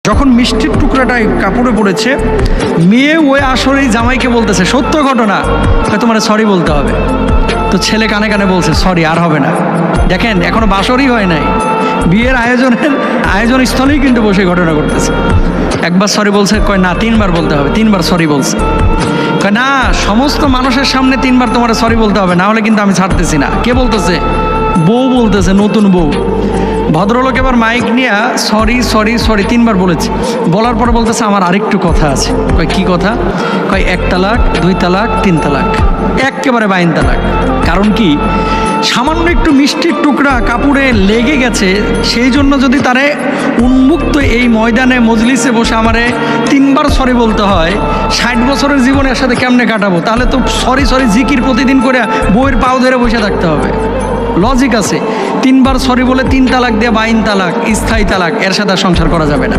যখন মিষ্টির টুকরাটাই কাপড়ে পড়েছে, মেয়ে ওই আসরেই জামাইকে বলতেছে, সত্য ঘটনা, তোমার সরি বলতে হবে। তো ছেলে কানে কানে বলছে, সরি আর হবে না। দেখেন এখনো বাসরই হয় নাই, বিয়ের আয়োজন স্থলেই কিন্তু বসে ঘটনা করতেছে। একবার সরি বলছে, কয় না 3 বার বলতে হবে। 3 বার সরি বলছে, কয় না সমস্ত মানুষের সামনে 3 বার তোমার সরি বলতে হবে, না হলে কিন্তু আমি ছাড়তেছি না। কে বলতেছে? বউ বলতেছে, নতুন বউ। ভদ্রলোক এবার মাইক নিয়ে সরি সরি সরি 3 বার বলেছে। বলার পরে বলতেছে, আমার আরেকটু কথা আছে। কয় কি কথা? কয় 1 তালাক, 2 তালাক, 3 তালাক, একেবারে 22 তালাক। কারণ কি? সামান্য একটু মিষ্টির টুকরা কাপড়ে লেগে গেছে, সেই জন্য যদি তারে উন্মুক্ত এই ময়দানে মজলিসে বসে আমারে 3 বার সরি বলতে হয়, 60 বছরের জীবনে এর সাথে কেমনে কাটাবো? তাহলে তো সরি সরি জিকির প্রতিদিন করে বউয়ের পাও ধরে বসে থাকতে হবে। লজিক আছে। 3 বার সরি বলে 3 তালাক দিয়ে 22 তালাক, স্থায়ী তালাক, এর সাথে সংসার করা যাবে না।